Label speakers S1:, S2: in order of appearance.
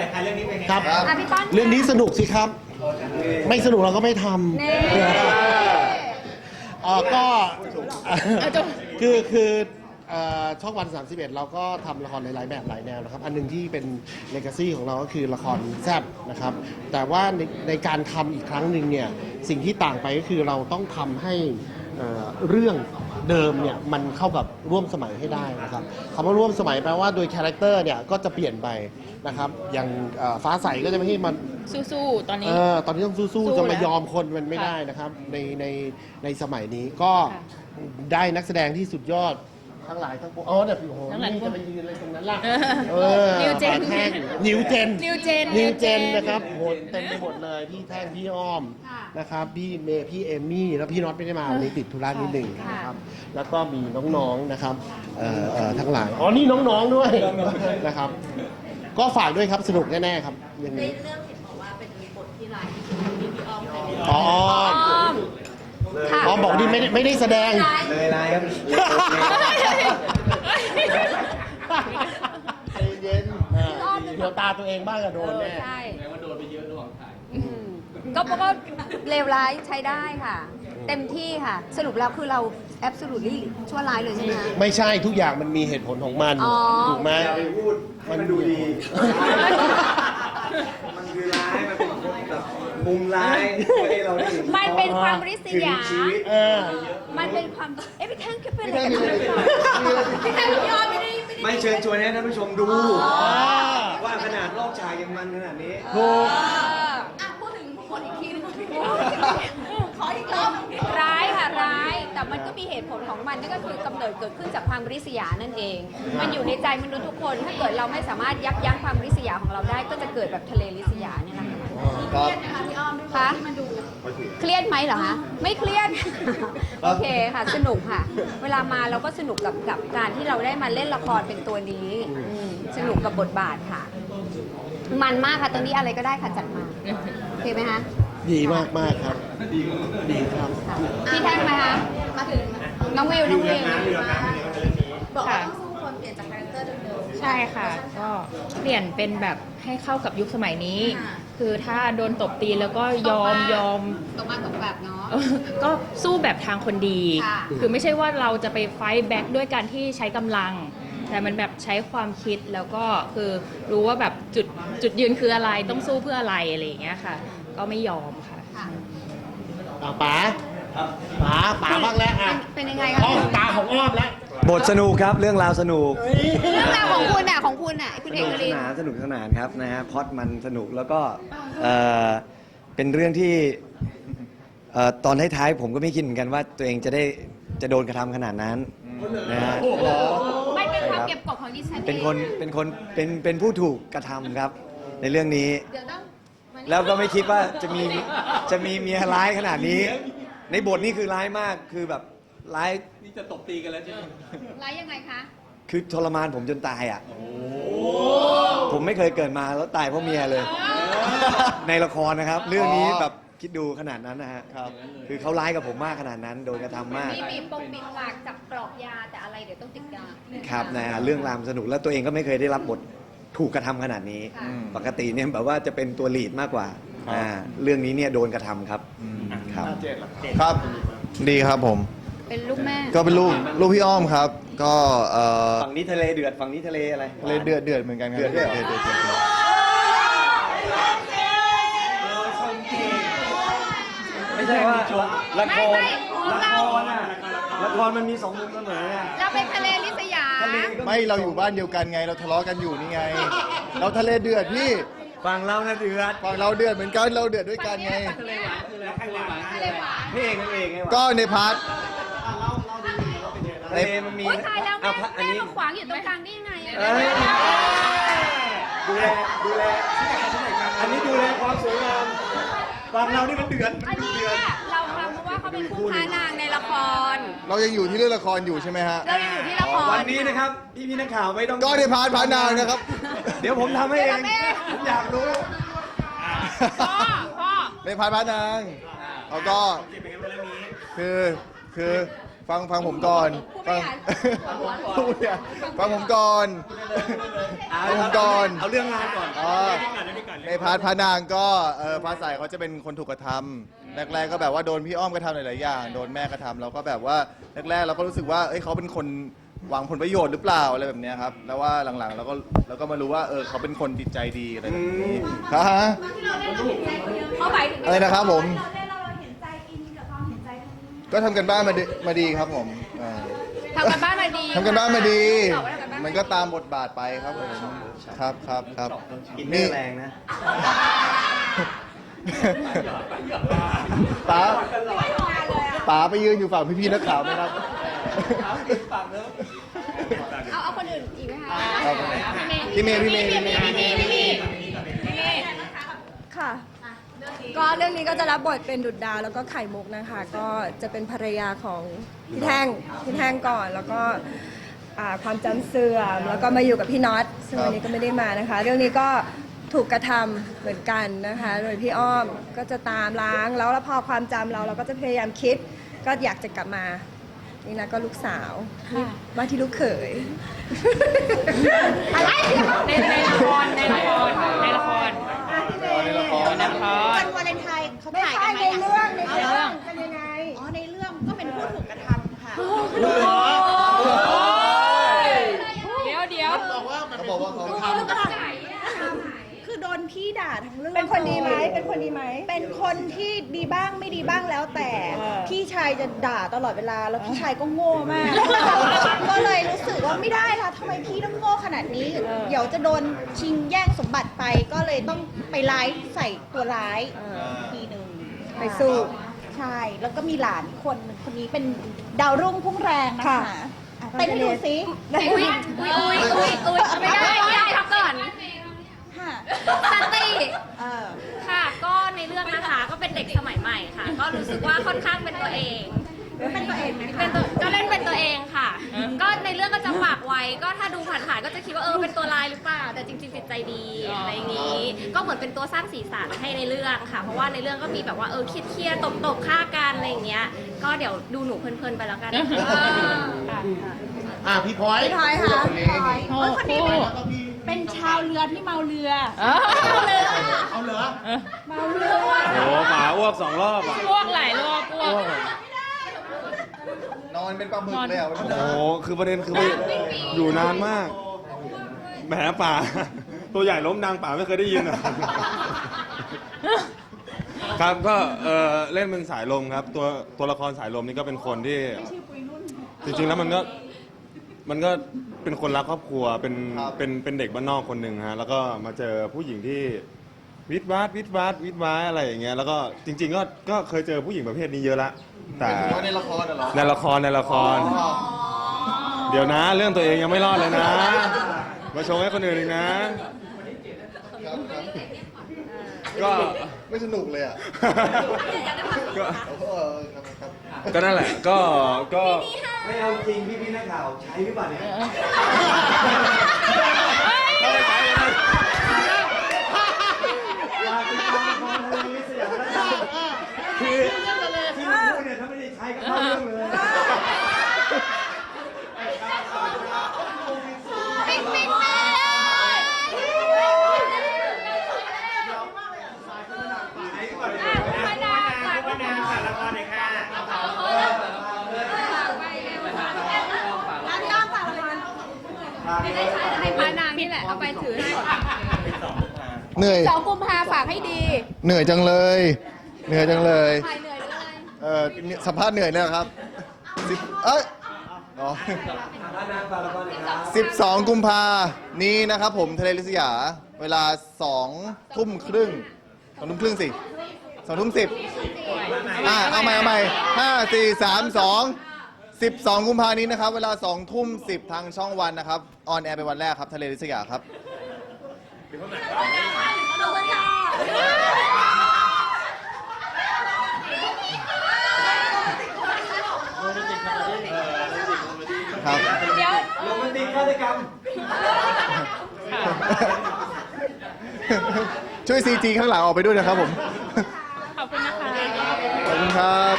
S1: เลยค่ะเรื่องนี้เป็นไง
S2: ครับ
S3: พี่ต้น
S2: เรื่องนี้สนุกสิครับ ไม่สนุกเราก็ไม่ทำก็คือช่องวัน31เราก็ทำละครหลายแบบหลายแนวนะครับอันหนึงที่เป็นเลกาซี่ของเราก็คือละครแซ่บนะครับแต่ว่าในการทำอีกครั้งหนึ่งเนี่ยสิ่งที่ต่างไปก็คือเราต้องทำให้เรื่องเดิมเนี่ยมันเข้ากับร่วมสมัยให้ได้นะครับคำว่าร่วมสมัยแปลว่าโดยคาแรคเตอร์เนี่ยก็จะเปลี่ยนไปนะครับอย่างฟ้าใสก็จะไม่ให้มัน
S3: สู้ๆตอนนี้
S2: ตอนนี้ต้องสู้ๆจะมายอมคนมันไม่ได้นะครับในสมัยนี้ก็ได้นักแสดงที่สุดยอดทั้งหลายทั้งปวงเนี่ยโอ้โหนี่จะไปยืนอะไรตรงนั้นล่ะ
S3: นิวเจน
S2: นิวเจน
S3: นิวเจน
S2: นะครับโหเต็มไปหมดเลยพี่แท่งพี่อ้อมนะครับพี่เมย์พี่เอมมี่แล้วพี่น็อตไม่ได้มาวันนี้ติดธุระนิดหนึ่งนะครับแล้วก็มีน้องๆนะครับทั้งหลายนี่น้องๆด้วยนะครับก็ฝากด้วยครับสนุกแน่ๆครับอย่างนี้
S4: เรื่องเห็นบอกว่าเป็นบทที่ร้ายที่สุดที่พี่อ้อมเคยเล่น
S2: อ๋อบอกนี่ไม่ได้แสดง
S1: เลยไลน์ครับ
S2: ใจเย็นเดี๋ยวตาตัวเองบ้างก็โดนแน่
S3: ใช่
S1: แสดงว่าโดนไปเยอะระหว่างถ่าย
S3: ก็เพราะว่าเลวร้ายใช้ได้ค่ะ เต็มที่ค่ะ สรุปแล้วคือเราแอบสูตรชั่วร้ายเลยใช่ไหมคะ
S2: ไม่ใช่ทุกอย่างมันมีเหตุผลของมัน
S3: อ๋อ
S2: ถูกไหม
S1: อย่าไปพูดให้มันดูดี มันคือร้ายมันเป็นแบบมุมร้ายให้เราได้เห็น
S3: มันเป็นความริษยา
S1: ถึงชีวิต
S3: มันเป็นความพี่แท่งคือเป็นอะไรกันพี่แท่งพี่อ้อมไม่ได้
S1: ไม่เชิญชวนให้ท่านผู้ชมดู ว่าขนาดรอบฉากยังมันขนาดนี้
S2: ถูก
S4: พูดถึงคนอีกทีนึงขออีกรอบ
S3: ร้ายค่ะร้าย แต่มันก็มีเหตุผลของมันนั่นก็คือกำเนิดเกิดขึ้นจากความริษยานั่นเอง มันอยู่ในใจมนุษย์ทุกคน ถ้าเกิดเราไม่สามารถยับยั้งความริษยาของเราได้ ก็จะเกิดแบบทะเลริษยาเนี่ยนะคะ
S4: เครียดนะคะพี่อ้อมด้วยความที่มันดู
S3: เครียดไหมเหรอคะ ไม่เครียด โอเคค่ะ สนุกค่ะ เวลามาเราก็สนุกกับการที่เราได้มาเล่นละครเป็นตัวนี้สนุกกับบทบาทค่ะ มันมากค่ะ ตอนนี้อะไรก็ได้ค่ะจัดมาโอเคไหมคะ
S2: ดีมากครับดีครับ
S3: พี่แท่งไหมคะ
S4: มาถึง
S3: น้องวิวน้องวิว
S4: บอกว่าต้องสู้คนเปลี่ยนจากคาแรคเตอร์เดิมๆ
S5: ใช่ค่ะ ก็เปลี่ยนเป็นแบบให้เข้ากับยุคสมัยนี้
S4: ค่ะ
S5: คือถ้าโดนตบตีแล้วก็ยอม
S3: ตกมาตกแบบเนาะ
S5: ก็สู้แบบทางคนดี
S3: ค่ะ
S5: คือไม่ใช่ว่าเราจะไปไฟท์แบ็กด้วยการที่ใช้กำลัง แต่มันแบบใช้ความคิดแล้วก็คือรู้ว่าแบบจุดยืนคืออะไรต้องสู้เพื่ออะไรอะไรอย่างเงี้ยค่ะ ก็ไม่ยอมค่ะ
S2: ป๋าบ้างแล้วอ่ะ
S3: เป็นยังไง
S2: อ้อ
S3: คะ
S2: มตาของอ้อมแล้ว
S1: บทสนุกครับเรื่องราวสนุก
S3: เรื่องราวของคุณคุณ
S1: ส
S3: เอ
S1: นุ
S3: ก
S1: ก
S3: ลิ
S1: ส
S3: น
S1: นานสนุกสนานครับนะฮะพล็อดมันสนุกแล้วก็เป็นเรื่องที่ตอนท้ายๆผมก็ไม่คิดเหมือนกันว่าตัวเองจะโดนกระทำขนาดนั้นนะฮะ
S3: ไม่เป็นความเก็บกดของดิฉัน
S1: เป็นผู้ถูกกระทำครับในเรื่องนี้
S3: เดี๋ยวต้อง
S1: แล้วก็ไม่คิดว่าจะมีเมียร้ายขนาดนี้ ในบทนี่คือร้ายมากคือแบบร้าย
S6: นี่จะตบตีกันแล้วใช่ไหม
S3: ไลฟ์ยังไงคะ
S1: คือทรมานผมจนตายอ่ะผมไม่เคยเกิดมาแล้วตายเพราะเมียเลย ในละครนะครับ เรื่องนี้แบบคิดดูขนาดนั้นนะฮะคือเขาร้ายกับผมมากขนาดนั้น โดนกระทำมาก
S3: มีบีบปากจับกรอกยาแต่อะไรเดี๋ยวต้องติดยา
S1: ครับนะฮะเรื่องรามสนุกแล้วตัวเองก็ไม่เคยได้รับบทถูกกระทำขนาดนี้
S3: ค่ะ
S1: ปกติเนี่ยแบบว่าจะเป็นตัวลีดมากกว่าเรื่องนี้เนี่ยโดนกระทำครับครับ
S7: ครับดีครับผม
S3: เป็นลูกแม่
S7: ก็เป็นลูกพี่อ้อมครับ ก็
S1: ฝั่งนี้ทะเลเดือดฝั่งนี้ทะเลอะไร
S7: เลยเดือดเหมือนกันครับ
S1: เดือดด้วยเหรอ
S7: เดือด
S1: ไม่ใช่ว่าละคร
S3: ไม่ของเรา
S1: ละครมันมีสองมุมเสมอไง
S3: เราเป็นทะเลลิษยา
S1: ทะเลก็
S7: ไม่เราอยู่บ้านเดียวกันไง เราทะเลาะกันอยู่นี่ไง เราทะเลเดือดพี่
S1: ฝั่งเรานะเดือด
S7: ฝั่งเราเดือดเหมือนกันเราเดือดด้วยกันไง
S3: ทะเลหวาน
S1: พี่เอกนางเอกไงวะ
S7: ก็ในพาร์ท
S1: ทะเลมันมี
S3: โอ๊ยตายแล้วแม่
S1: อัน
S3: แม่
S1: นี้
S3: มาขวางอยู่ตรงกลางได้ยังไงอะ
S1: เอ้ยดูแลอันนี้ดูแลความสวยงามฝั่งเรานี่มันเดือด
S3: อันนี้เนี่ยเราทำเพราะว่าเขาเป็นคู่พานางในละคร
S7: เรายังอยู่ที่เรื่องละครอยู่ใช่ไหมฮะ
S3: เรายังอยู่ที่ละคร
S1: วันนี้นะครับ พี่นักข่าวไม่ต้อง
S7: ก็ในพาร์ทพานางนะครับ
S1: เดี๋ยวผมทำให้เองผมอยากรู้
S3: พ่อ
S7: ในพาร์ทพานางแล้วก็คือ คือฟังผมก่อนฟังผมก่อนฟังผมก่อน
S1: เอาเรื่องงานก่อน
S7: อ๋อในพาร์ทพระนางก็ฟ้าใสเขาจะเป็นคนถูกกระทำแรกๆก็แบบว่าโดนพี่อ้อมกระทำหลายๆอย่างโดนแม่กระทำเราก็แบบว่าแรกๆเราก็รู้สึกว่าเอ้ยเขาเป็นคนหวังผลประโยชน์หรือเปล่าอะไรแบบเนี้ยครับแล้วว่าหลังๆเราก็มารู้ว่าเขาเป็นคนจิตใจดีอะไรแบบนี้ฮะ
S3: เขาหมายถึง
S7: อะไรนะครับผม
S4: เราเล่นเราเห็นใจอินกับความเห็นใจทั้ง
S7: ก็ทำกันบ้านมาดีครับผม
S3: ทำกันบ้านมาดี
S7: ทำกันบ้านมาดี
S3: บอกว่าทำกันบ้าน
S7: มันก็ตามบทบาทไปครับผมครับครับ
S1: อินเนอร์แรงนะ
S7: ป๋าไปยืนอยู่ฝั่งพี่ๆนักข่าวไหมครับ
S3: เอาคนอื่นอีกไหมคะ
S7: ครับพี่เมย์
S6: ค่ะ ก็เรื่องนี้ก็จะรับบทเป็นดุจดาวแล้วก็ไข่มุกนะคะ ก็จะเป็นภรรยาของพี่แท่งก่อน แล้วก็ความจำเสื่อมแล้วก็มาอยู่กับพี่น็อตซึ่งวันนี้ก็ไม่ได้มานะคะ เรื่องนี้ก็ถูกกระทำเหมือนกันนะคะ โดยพี่อ้อมก็จะตามล้างแล้วพอความจำเราก็จะพยายามคิด ก็อยากจะกลับมานี่นะก็ลูกสาวว่าที่ลูกเขย
S3: อะไร
S5: ในละครในละคร
S4: วันวาเลนไทน์เขา
S6: ไม่
S4: ถ่าย
S6: ใช่
S4: กันไหม
S6: ในเรื่องเป็นยังไง
S4: อ๋อในเรื่องก็เป็นผู้ถูกกระทำค่ะ
S5: เดี๋ยว
S7: เขาบอกว่าเขา
S4: คือโดนพี่ด่าทั้งเรื่อง
S6: เป็นคนดีไหมเป็นคนดีไหม
S4: เป็นคนที่ดีบ้างไม่ดีบ้างแล้วแต่ พี่ชายจะด่าตลอดเวลาแล้วพี่ชายก็โง่มาก ก็เลยรู้สึกว่าไม่ได้ละทำไมพี่ต้องโง่ขนาดนี้ เดี๋ยวจะโดนชิงแย่งสมบัติไปก็เลยต้องไปร้ายใส่ตัวร้ายทีหนึ่ง
S6: ไปสู้
S4: ใช่ แล้วก็มีหลานคนนี้เป็นดาวรุ่งพุ่งแรงนะคะ
S6: ค่ะ
S4: อ่ะเต้นให้ดูสิ
S3: อุ้ยไม่ได้พักก่อน
S4: ค่ะ
S3: สติ
S4: เออ
S3: ค่ะก็ในเรื่องนะคะก็เป็นเด็กสมัยใหม่ค่ะ ก็รู้สึกว่าค่อนข้างเป็นตัวเอง
S4: เป็นตัวเองไหมคะ
S3: เป็นตัวก็เล่นเป็นตัวเองค่ะ ก็ในเรื่องก็จะปากไวก็ถ้าดูผ่านๆก็จะคิดว่าเป็นตัวร้ายหรือเปล่าแต่จริงๆจิตใจดีอะไรอย่างนี้ ก็เหมือนเป็นตัวสร้างสีสันให้ในเรื่องค่ะ เพราะว่าในเรื่องก็มีแบบว่าเครียดๆตบๆฆ่ากันอะไรอย่างเงี้ยก็เดี๋ยวดูหนูเพลินๆไปแล้วกัน
S2: พี่พลอย
S6: พี่พลอยค่ะ
S4: คนนี้เป็นชาวเรือที่เมาเรือ
S2: เอาเหรอ
S4: เมาเรือ
S8: โอ้หมาอ้วก2 รอบอ่ะ
S5: อ้วกหลายรอบอ้วก
S7: นอนเป็นปลาหมึกเลยอ่ะวันนั้น
S8: โอ้คือประเด็นคือไปอยู่นานมากแหมป่า ตัวใหญ่ล้มดังป่าไม่เคยได้ยินอ่ะ ครับก็เล่นเป็นสายลมครับ ตัวละครสายลมนี่ก็เป็นคนที่จริงๆแล้วมันก็เป็นคนรักครอบครัวเป็นเด็กบ้านนอกคนหนึ่งฮะแล้วก็มาเจอผู้หญิงที่วิทย์ว้าอะไรอย่างเงี้ยแล้วก็จริง ๆ ก็เคยเจอผู้หญิงประเภทนี้เยอะละแต่
S7: ว่าในละครเหรอ
S8: ในละคร เดี๋ยวนะ เรื่องตัวเองยังไม่รอดเลยนะ มาชงให้คนอื่นอีกนะ ก็
S7: ไม่สนุกเลยอ่ะ
S8: ก็
S7: ครับ
S8: ก็นั่นแหละก็
S1: ไม่เอาจริงพี่นักข่าวใช้หรือเปล่าเนี่ย อยากติดตามละครทะเลสยามนะครับคือที่พูดเนี่ยถ้าไม่ได้ใช้ก็เข้าเรื่องเลย
S3: ให้พานางนี่แหละเอาไปถือให้
S7: เหนื่อย
S3: 2 กุมภาฝากให้ดี
S7: เหนื่อยจังเลย
S3: ถ่ายเหนื่อยเลย
S7: สัมภาษณ์เหนื่อยเลยเหรอครับอ๋อ12 กุมภานี้นะครับผมทะเลลิสยาเวลา2 ทุ่มครึ่ง2 ทุ่มครึ่งสิ2 ทุ่ม 10เอาใหม่5 4 3 2 12 กุมภานี้นะครับเวลา2 ทุ่ม 10ทางช่องวันนะครับออนแอร์เป็นวันแรกครับทะเลลิสยาครับครับ
S3: เดี๋ยว
S1: โรแมนติกฆาตกรรม
S7: ช่วย CG ข้างหลังออกไปด้วยนะครับผม
S5: ขอบคุณนะคะ
S7: ขอบคุณครับ